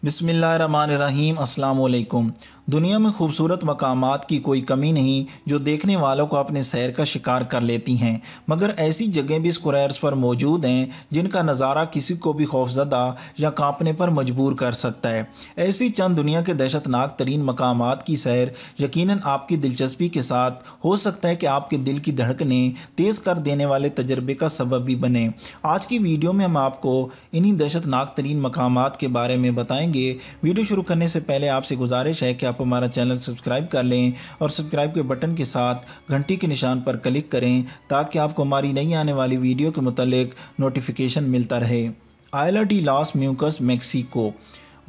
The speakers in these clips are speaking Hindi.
बिस्मिल्लाहिर्रहमानिर्रहीम। अस्सलाम वालेकुम। दुनिया में खूबसूरत मकामात की कोई कमी नहीं जो देखने वालों को अपने सैर का शिकार कर लेती हैं, मगर ऐसी जगहें भी इस कुरैर्स पर मौजूद हैं जिनका नज़ारा किसी को भी खौफजदा या कांपने पर मजबूर कर सकता है। ऐसी चंद दुनिया के दहशतनाक तरीन मकामात की सैर यकीनन आपकी दिलचस्पी के साथ हो सकता है कि आपके दिल की धड़कनें तेज़ कर देने वाले तजर्बे का सबब भी बने। आज की वीडियो में हम आपको इन्हीं दहशतनाक तरीन मकामात के बारे में बताएंगे। वीडियो शुरू करने से पहले आपसे गुजारिश है कि आप हमारा चैनल सब्सक्राइब कर लें और सब्सक्राइब के बटन के साथ घंटी के निशान पर क्लिक करें ताकि आपको हमारी नई आने वाली वीडियो के मुतालिक नोटिफिकेशन मिलता रहे। आइला डी लॉस म्यूकस मेक्सिको।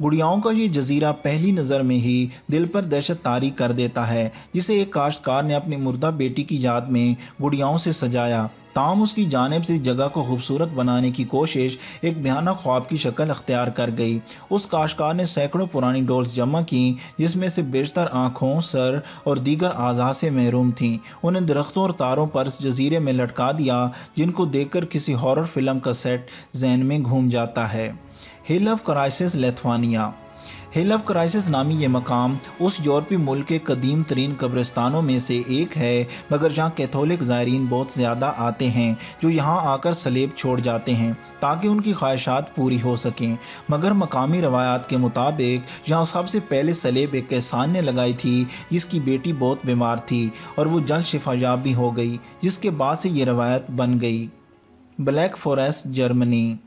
गुड़ियाओं का ये जजीरा पहली नज़र में ही दिल पर दहशत तारी कर देता है, जिसे एक काश्तकार ने अपनी मुर्दा बेटी की याद में गुड़ियाओं से सजाया। ताम उसकी जानिब से जगह को खूबसूरत बनाने की कोशिश एक भयानक ख्वाब की शक्ल अख्तियार कर गई। उस काश्तकार ने सैकड़ों पुरानी डॉल्स जमा की जिसमें से बेशतर आँखों, सर और दीगर आज़ा से महरूम थीं। उन्हें दरख्तों और तारों पर इस जजीरे में लटका दिया जिनको देखकर किसी हॉरर फिल्म का सेट जहन में घूम जाता है। Hill of Crosses Lithuania. Hill of Crosses नामी ये मकाम उस यूरोपीय मुल्क के कदीम तरीन कब्रिस्तानों में से एक है, मगर जहाँ कैथोलिक ज़ायरीन बहुत ज़्यादा आते हैं जो यहाँ आकर सलेब छोड़ जाते हैं ताकि उनकी ख्वाहिशात पूरी हो सकें। मगर मकामी रवायात के मुताबिक यहाँ सबसे पहले सलेब एक किसान ने लगाई थी जिसकी बेटी बहुत बीमार थी और वो जल्द शिफायाब भी हो गई, जिसके बाद से ये रवायत बन गई। Black forest Germany.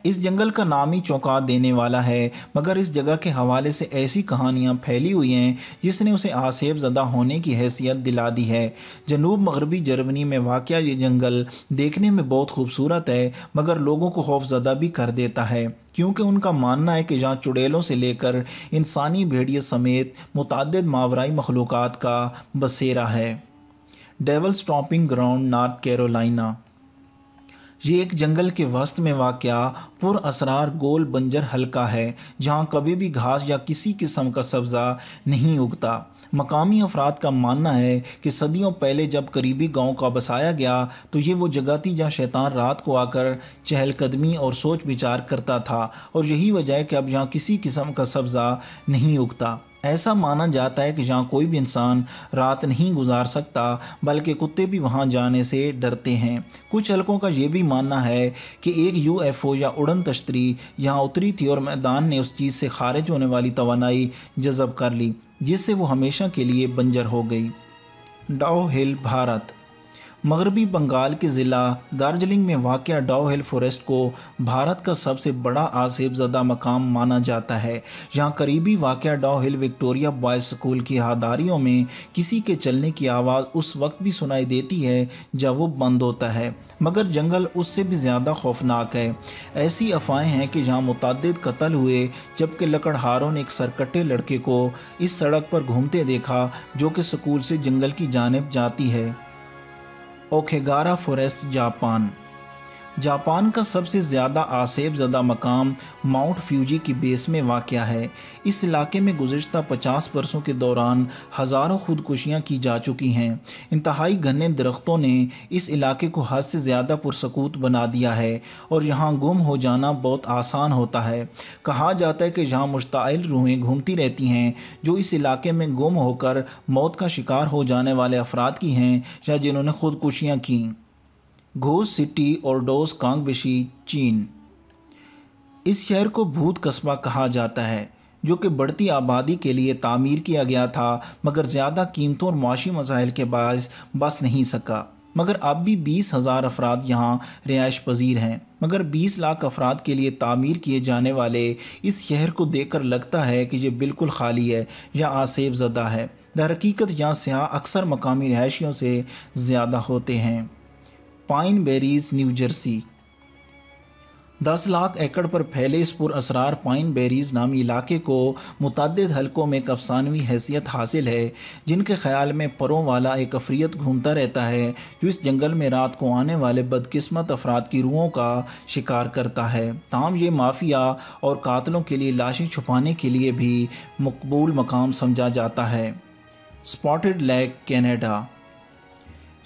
इस जंगल का नाम ही चौंका देने वाला है, मगर इस जगह के हवाले से ऐसी कहानियाँ फैली हुई हैं जिसने उसे आसेब ज़दा होने की हैसियत दिला दी है। जनूब मगरबी जर्मनी में वाक़या ये जंगल देखने में बहुत खूबसूरत है, मगर लोगों को खौफज़दा भी कर देता है, क्योंकि उनका मानना है कि जहाँ चुड़ैलों से लेकर इंसानी भेड़िए समेत मुतअद्दिद मावराई मखलूक़ात का बसेरा है। Devil stomping ground north Carolina. ये एक जंगल के वस्त में वाक़या पुर असरार गोल बंजर हल्का है जहाँ कभी भी घास या किसी किस्म का सब्ज़ा नहीं उगता। मकामी अफराद का मानना है कि सदियों पहले जब करीबी गांव का बसाया गया तो ये वो जगह थी जहाँ शैतान रात को आकर चहलकदमी और सोच विचार करता था, और यही वजह है कि अब यहाँ किसी किस्म का सब्ज़ा नहीं उगता। ऐसा माना जाता है कि जहाँ कोई भी इंसान रात नहीं गुजार सकता, बल्कि कुत्ते भी वहाँ जाने से डरते हैं। कुछ हलकों का ये भी मानना है कि एक यूएफओ या उड़न तश्तरी यहाँ उतरी थी और मैदान ने उस चीज़ से खारिज होने वाली तवानाई जज़ब कर ली, जिससे वो हमेशा के लिए बंजर हो गई। डाउ हिल, भारत। मगरबी बंगाल के ज़िला दार्जिलिंग में वाक़या डाउ हिल फॉरेस्ट को भारत का सबसे बड़ा आसेब ज़दा मकाम माना जाता है। यहाँ करीबी वाक़या डाउ हिल विक्टोरिया बॉयज़ स्कूल की राहदारियों में किसी के चलने की आवाज़ उस वक्त भी सुनाई देती है जब वो बंद होता है, मगर जंगल उससे भी ज़्यादा खौफनाक है। ऐसी अफवाहें हैं कि जहाँ मुतअद्दिद कत्ल हुए, जबकि लकड़हारों ने एक सरकटे लड़के को इस सड़क पर घूमते देखा जो कि स्कूल से जंगल की जानिब जाती है। ओकेगारा फॉरेस्ट, जापान। जापान का सबसे ज़्यादा आसेब ज़दा मकाम माउंट फ्यूजी की बेस में वाक़या है। इस इलाके में गुज़िश्ता 50 बरसों के दौरान हज़ारों खुदकुशियाँ की जा चुकी हैं। इंतहाई घने दरख्तों ने इस इलाके को हद से ज़्यादा पुरसकूत बना दिया है और यहाँ गुम हो जाना बहुत आसान होता है। कहा जाता है कि यहाँ मुश्ताइल रूहें घूमती रहती हैं जो इस इलाके में गुम होकर मौत का शिकार हो जाने वाले अफराद की हैं या जिन्होंने खुदकुशियाँ की। घोस्ट सिटी, ओरडोस, कांगबिशी, चीन। इस शहर को भूत कस्बा कहा जाता है जो कि बढ़ती आबादी के लिए तामीर किया गया था, मगर ज़्यादा कीमतों और माशी मसाइल के बायस बस नहीं सका। मगर अब भी 20,000 अफराद यहाँ रिहाइश पजीर हैं, मगर 20 लाख अफराद के लिए तामीर किए जाने वाले इस शहर को देखकर लगता है कि ये बिल्कुल खाली है या आसेब ज़दा है। दर हकीकत यहाँ सियाह अक्सर मकामी रिहायशियों से ज़्यादा होते हैं। Pine berries, new Jersey. 10 lakh एकड़ पर फैले इस पुर असरार पाइन बेरीज नामी इलाके को मुतअद्दिद हलकों में एक अफसानवी हैसियत हासिल है, जिनके ख्याल में परों वाला एक अफरियत घूमता रहता है जो इस जंगल में रात को आने वाले बदकिस्मत अफराद की रूहों का शिकार करता है। ताहम ये माफिया और कातलों के लिए लाशें छुपाने के लिए भी मकबूल मकाम समझा जाता है। Spotted lake, Canada.